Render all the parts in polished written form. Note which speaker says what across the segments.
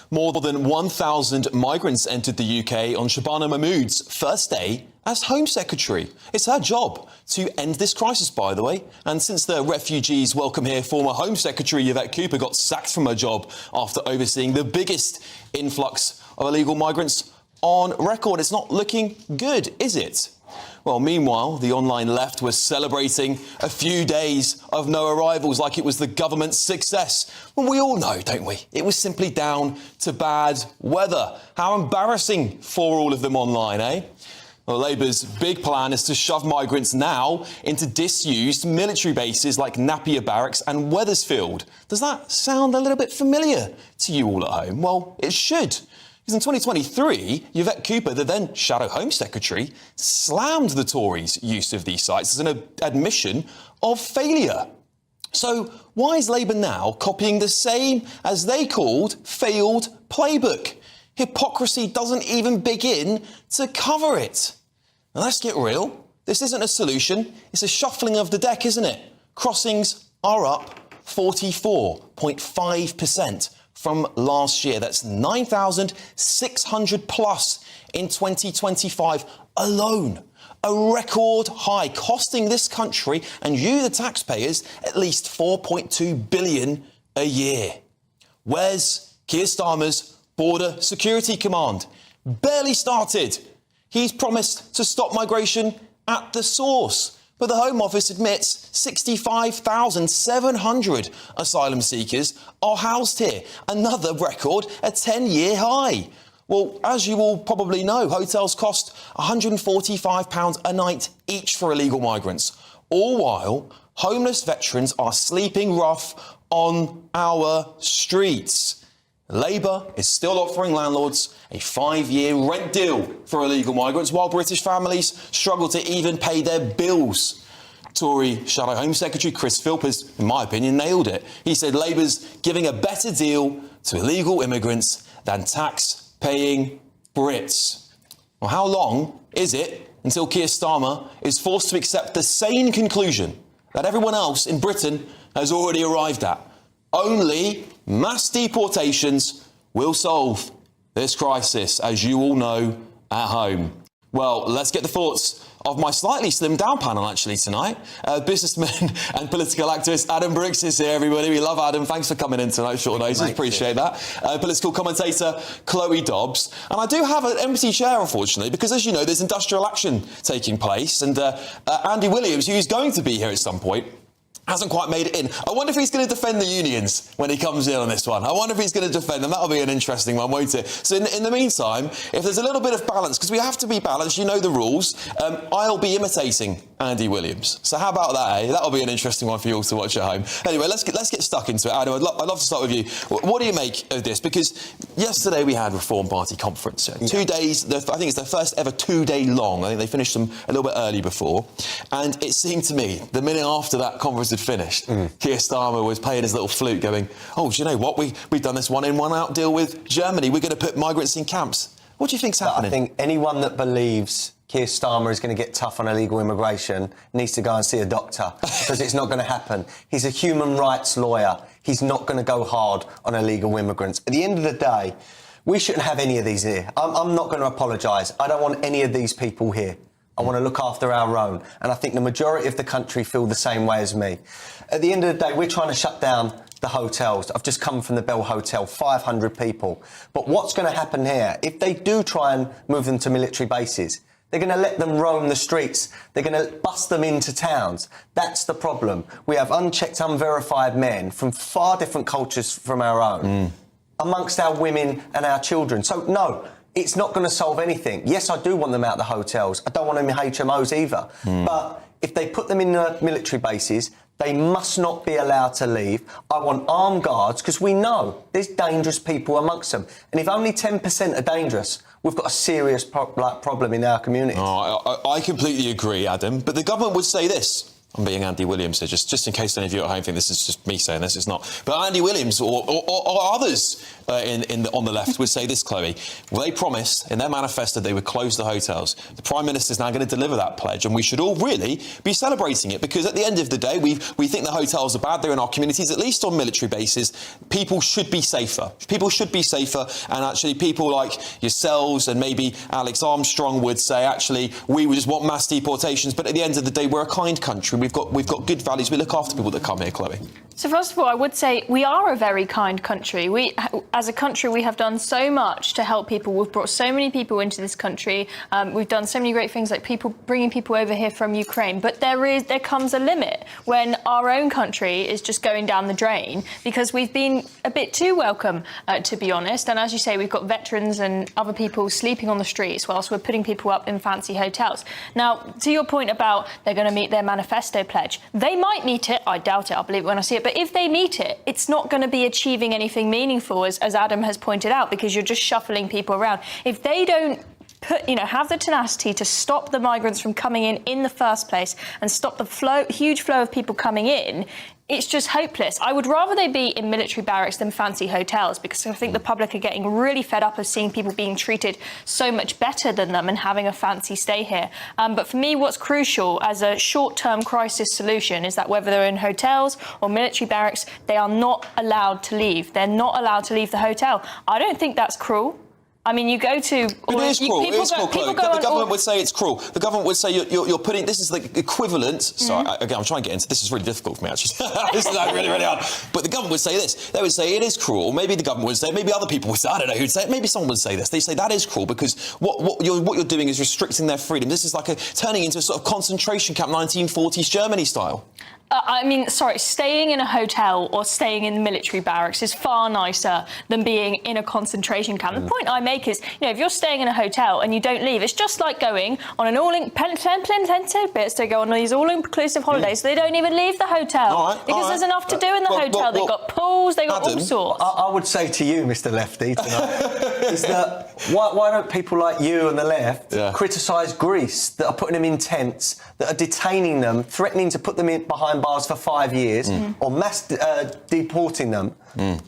Speaker 1: More than 1,000 migrants entered the UK on Shabana Mahmood's first day as Home Secretary. It's her job to end this crisis, by the way. And since the refugees welcome here, former Home Secretary Yvette Cooper got sacked from her job after overseeing the biggest influx of illegal migrants on record. It's not looking good, is it? Well, meanwhile, the online left was celebrating a few days of no arrivals like it was the government's success. Well, we all know, don't we? It was simply down to bad weather. How embarrassing for all of them online, eh? Well, Labour's big plan is to shove migrants now into disused military bases like Napier Barracks and Wethersfield. Does that sound a little bit familiar to you all at home? Well, it should. Because in 2023, Yvette Cooper, the then Shadow Home Secretary, slammed the Tories' use of these sites as an admission of failure. So why is Labour now copying the same, as they called, failed playbook? Hypocrisy doesn't even begin to cover it. Now, let's get real. This isn't a solution. It's a shuffling of the deck, isn't it? Crossings are up 44.5% from last year. That's 9,600 plus in 2025 alone. A record high, costing this country and you, the taxpayers, at least $4.2 billion a year. Where's Keir Starmer's Border Security Command? Barely started. He's promised to stop migration at the source. But the Home Office admits 65,700 asylum seekers are housed here. Another record, a 10-year high. Well, as you all probably know, hotels cost £145 a night each for illegal migrants. All while homeless veterans are sleeping rough on our streets. Labour is still offering landlords a 5-year rent deal for illegal migrants, while British families struggle to even pay their bills. Tory Shadow Home Secretary Chris Philp has, in my opinion, nailed it. He said Labour's giving a better deal to illegal immigrants than tax-paying Brits. Well, how long is it until Keir Starmer is forced to accept the sane conclusion that everyone else in Britain has already arrived at? Only mass deportations will solve this crisis, as you all know at home. Well, let's get the thoughts of my slightly slimmed down panel, actually, tonight. Businessman and political activist Adam Brooks is here, everybody. We love Adam. Thanks for coming in tonight, short notice. Appreciate that. Political commentator Chloe Dobbs. And I do have an empty chair, unfortunately, because, as you know, there's industrial action taking place. And Andy Williams, who's going to be here at some point, hasn't quite made it in. I wonder if he's going to defend the unions when he comes in on this one. I wonder if he's going to defend them. That'll be an interesting one, won't it? So in the meantime, if there's a little bit of balance, because we have to be balanced, you know the rules, I'll be imitating Andy Williams. So how about that, eh? That'll be an interesting one for you all to watch at home. Anyway, let's get stuck into it. Adam, I'd love to start with you. What do you make of this? Because yesterday we had Reform Party conference. 2 days, I think it's their first ever 2-day long. I think they finished them a little bit early before. And it seemed to me, the minute after that conference had finished, Keir Starmer was playing his little flute going, oh, do you know what? We've done this one-in, one-out deal with Germany. We're going to put migrants in camps. What do you think's happening?
Speaker 2: I think anyone that believes Keir Starmer is going to get tough on illegal immigration needs to go and see a doctor, because it's not going to happen. He's a human rights lawyer. He's not going to go hard on illegal immigrants. At the end of the day, we shouldn't have any of these here. I'm not going to apologise. I don't want any of these people here. I want to look after our own. And I think the majority of the country feel the same way as me. At the end of the day, we're trying to shut down the hotels. I've just come from the Bell Hotel, 500 people. But what's going to happen here, if they do try and move them to military bases, they're going to let them roam the streets. They're going to bust them into towns. That's the problem. We have unchecked, unverified men from far different cultures from our own, amongst our women and our children. So, no, it's not going to solve anything. Yes, I do want them out of the hotels. I don't want them in HMOs either. But if they put them in military bases, they must not be allowed to leave. I want armed guards, because we know there's dangerous people amongst them. And if only 10% are dangerous, we've got a serious problem in our communities.
Speaker 1: Oh, I completely agree, Adam. But the government would say this. I'm being Andy Williams here, just in case any of you at home think this is just me saying this, it's not. But Andy Williams or others on the left would say this, Chloe. Well, they promised in their manifesto they would close the hotels. The Prime Minister's now going to deliver that pledge, and we should all really be celebrating it, because at the end of the day, we think the hotels are bad. They're in our communities, at least on military bases. People should be safer. People should be safer, and actually people like yourselves and maybe Alex Armstrong would say, actually, we just want mass deportations, but at the end of the day, we're a kind country. We've got good values. We look after people that come here, Chloe.
Speaker 3: So first of all, I would say we are a very kind country. We, as a country, we have done so much to help people. We've brought so many people into this country. We've done so many great things, like bringing people over here from Ukraine. But there comes a limit when our own country is just going down the drain, because we've been a bit too welcome, to be honest. And as you say, we've got veterans and other people sleeping on the streets whilst we're putting people up in fancy hotels. Now, to your point about they're going to meet their manifesto pledge, they might meet it. I doubt it. I'll believe it when I see it. But if they meet it, it's not going to be achieving anything meaningful, as Adam has pointed out, because you're just shuffling people around. If they don't have the tenacity to stop the migrants from coming in the first place and stop the huge flow of people coming in, it's just hopeless. I would rather they be in military barracks than fancy hotels, because I think the public are getting really fed up of seeing people being treated so much better than them and having a fancy stay here. But for me, what's crucial as a short-term crisis solution is that whether they're in hotels or military barracks, they are not allowed to leave. They're not allowed to leave the hotel. I don't think that's cruel. I mean, you go to...
Speaker 1: It is cruel. It is cruel, Chloe. The government would say it's cruel. The government would say you're putting... This is the equivalent... Sorry, again, I'm trying to get into... This is really difficult for me, actually. This is really, really hard. But the government would say this. They would say it is cruel. Or maybe the government would say it. Maybe other people would say... I don't know who'd say it. Maybe someone would say this. They say that is cruel because what you're doing is restricting their freedom. This is like turning into a sort of concentration camp, 1940s Germany style.
Speaker 3: Staying in a hotel or staying in the military barracks is far nicer than being in a concentration camp. The point I make is, if you're staying in a hotel and you don't leave, it's just like going on an all-inclusive bits to go on these all-inclusive holidays. So they don't even leave the hotel because there's enough to do in the hotel. They've got pools, they've got all sorts.
Speaker 2: I would say to you, Mr. Lefty, tonight, is that why don't people like you and the left criticise Greece, that are putting them in tents, that are detaining them, threatening to put them behind bars for 5 years, or mass deporting them?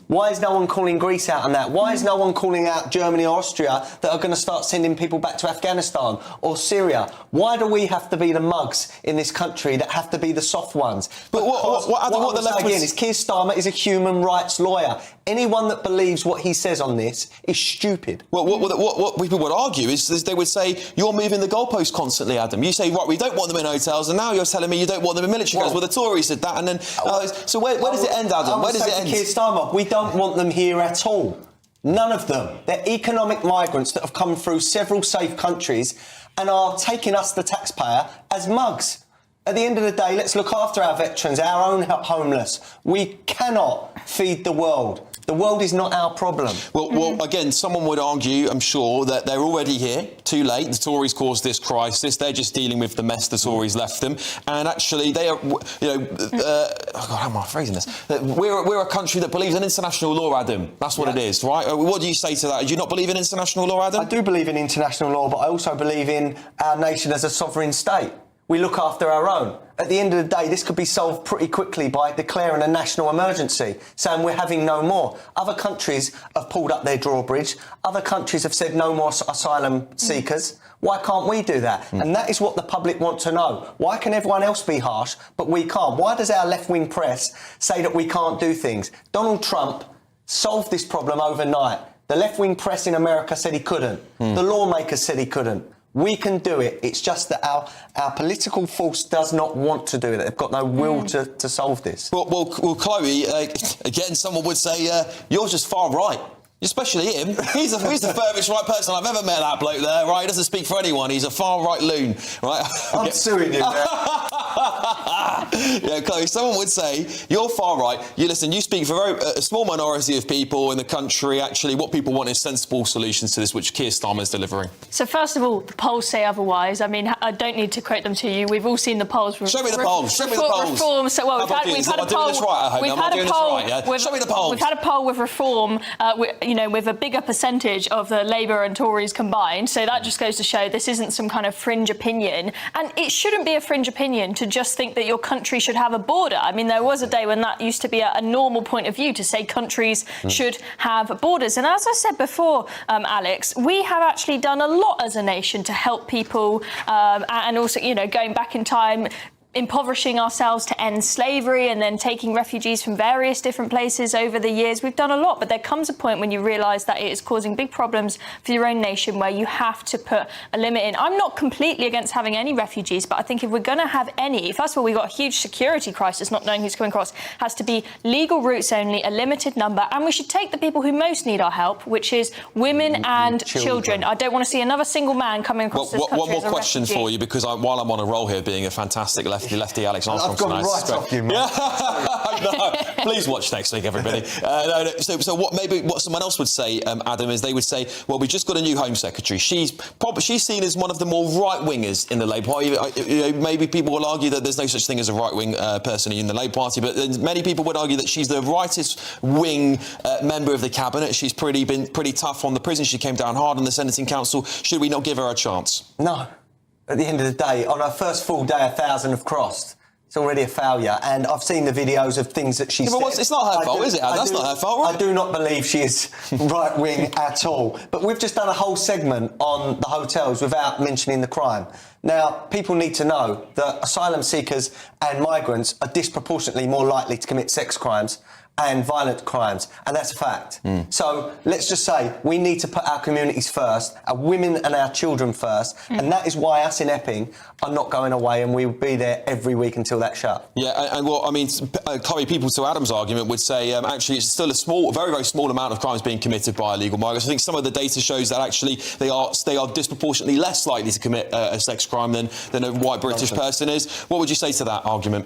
Speaker 2: Why is no one calling Greece out on that? Why is no one calling out Germany or Austria that are going to start sending people back to Afghanistan or Syria? Why do we have to be the mugs in this country that have to be the soft ones?
Speaker 1: But what the left
Speaker 2: again is Keir Starmer is a human rights lawyer. Anyone that believes what he says on this is stupid.
Speaker 1: Well, what people would argue is they would say, you're moving the goalposts constantly, Adam. You say, right, we don't want them in hotels, and now you're telling me you don't want them in military guys. Well, the Tories did that, and then... so where does it end, Adam? Where does it end?
Speaker 2: Keir Starmer, we don't want them here at all. None of them. They're economic migrants that have come through several safe countries and are taking us, the taxpayer, as mugs. At the end of the day, let's look after our veterans, our own homeless. We cannot feed the world. The world is not our problem.
Speaker 1: Well, again, someone would argue, I'm sure, that they're already here, too late. The Tories caused this crisis. They're just dealing with the mess the Tories left them. And actually, they are, how am I phrasing this? We're a country that believes in international law, Adam. That's what it is, right? What do you say to that? Do you not believe in international law, Adam?
Speaker 2: I do believe in international law, but I also believe in our nation as a sovereign state. We look after our own. At the end of the day, this could be solved pretty quickly by declaring a national emergency, saying we're having no more. Other countries have pulled up their drawbridge. Other countries have said no more asylum seekers. Why can't we do that? And that is what the public want to know. Why can everyone else be harsh, but we can't? Why does our left-wing press say that we can't do things? Donald Trump solved this problem overnight. The left-wing press in America said he couldn't. The lawmakers said he couldn't. We can do it. It's just that our political force does not want to do it. They've got no will to solve this.
Speaker 1: Well, Chloe, again, someone would say you're just far right. Especially him. He's the furthest right person I've ever met, that bloke there, right? He doesn't speak for anyone. He's a far-right loon, right?
Speaker 2: I'm suing you now.
Speaker 1: Yeah, Chloe, someone would say, you're far right. You speak for a small minority of people in the country. Actually, what people want is sensible solutions to this, which Keir Starmer is delivering.
Speaker 3: So, first of all, the polls say otherwise. I mean, I don't need to quote them to you. We've all seen the polls.
Speaker 1: Show me the polls. Show me the polls.
Speaker 3: Reform. So, well, we've had a poll.
Speaker 1: Show me the polls.
Speaker 3: We've had a poll with reform, with a bigger percentage of the Labour and Tories combined. So that just goes to show this isn't some kind of fringe opinion. And it shouldn't be a fringe opinion to just just think that your country should have a border. I mean, there was a day when that used to be a normal point of view, to say countries should have borders. And as I said before, Alex, we have actually done a lot as a nation to help people, and also, you know, going back in time, impoverishing ourselves to end slavery and then taking refugees from various different places over the years. We've done a lot, but there comes a point when you realise that it is causing big problems for your own nation where you have to put a limit in. I'm not completely against having any refugees, but I think if we're going to have any, first of all, we've got a huge security crisis, not knowing who's coming across. Has to be legal routes only, a limited number, and we should take the people who most need our help, which is women and children. I don't want to see another single man coming across this country.
Speaker 1: One more
Speaker 3: as a
Speaker 1: question
Speaker 3: refugee.
Speaker 1: for you, while I'm on a roll here, being a fantastic lefty Alex Armstrong
Speaker 2: I've gone
Speaker 1: tonight.
Speaker 2: right off you, mate.
Speaker 1: No, please watch next week, everybody. So what someone else would say, Adam, is they would say, well, we just got a new Home Secretary. She's seen as one of the more right-wingers in the Labour Party. You know, maybe people will argue that there's no such thing as a right-wing person in the Labour Party, but many people would argue that she's the rightest-wing member of the Cabinet. She's been pretty tough on the prison. She came down hard on the Sentencing Council. Should we not give her a chance?
Speaker 2: No. At the end of the day, on her first full day, 1,000 have crossed. It's already a failure, and I've seen the videos of things that she said.
Speaker 1: But it's not her fault, is it? That's not her fault, right?
Speaker 2: I do not believe she is right-wing at all. But we've just done a whole segment on the hotels without mentioning the crime. Now, people need to know that asylum seekers and migrants are disproportionately more likely to commit sex crimes and violent crimes, and that's a fact. So let's just say we need to put our communities first, our women and our children first, and that is why us in Epping are not going away, and we will be there every week until that's shut.
Speaker 1: Yeah, and well, I mean, Chloe, people to Adam's argument would say actually it's still a very, very small amount of crimes being committed by illegal migrants. I think some of the data shows that actually they are disproportionately less likely to commit a sex crime than a white British person is. What would you say to that argument?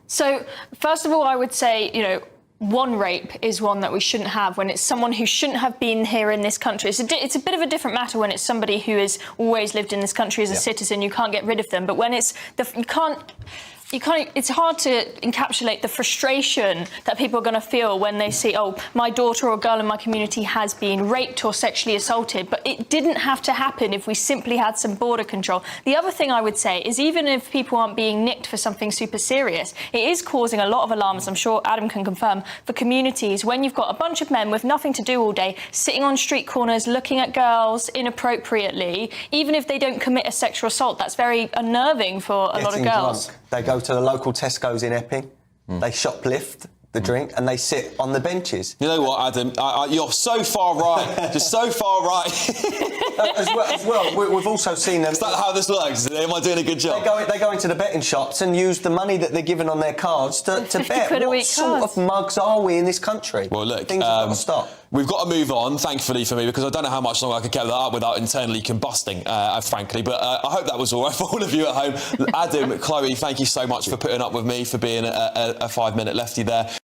Speaker 3: So, first of all, I would say, you know, one rape is one that we shouldn't have when it's someone who shouldn't have been here in this country. It's a bit of a different matter when it's somebody who has always lived in this country as a citizen. You can't get rid of them. But when it's it's hard to encapsulate the frustration that people are going to feel when they see, oh, my daughter or girl in my community has been raped or sexually assaulted. But it didn't have to happen if we simply had some border control. The other thing I would say is even if people aren't being nicked for something super serious, it is causing a lot of alarm, as I'm sure Adam can confirm, for communities when you've got a bunch of men with nothing to do all day, sitting on street corners, looking at girls inappropriately. Even if they don't commit a sexual assault, that's very unnerving for a lot of girls.
Speaker 2: Drunk. They go to the local Tesco's in Epping, they shoplift the drink and they sit on the benches.
Speaker 1: You know what, Adam? You're so far right. Just so far right.
Speaker 2: as well, we've also seen them.
Speaker 1: Is that how this works? Am I doing a good job?
Speaker 2: They go into the betting shops and use the money that they're given on their cards to bet. What sort of mugs are we in this country?
Speaker 1: Well, look,
Speaker 2: things have got to stop.
Speaker 1: We've got to move on, thankfully for me, because I don't know how much longer I could keep that up without internally combusting, frankly. But I hope that was all right for all of you at home. Adam, Chloe, thank you so much for putting up with me, for being a 5-minute lefty there.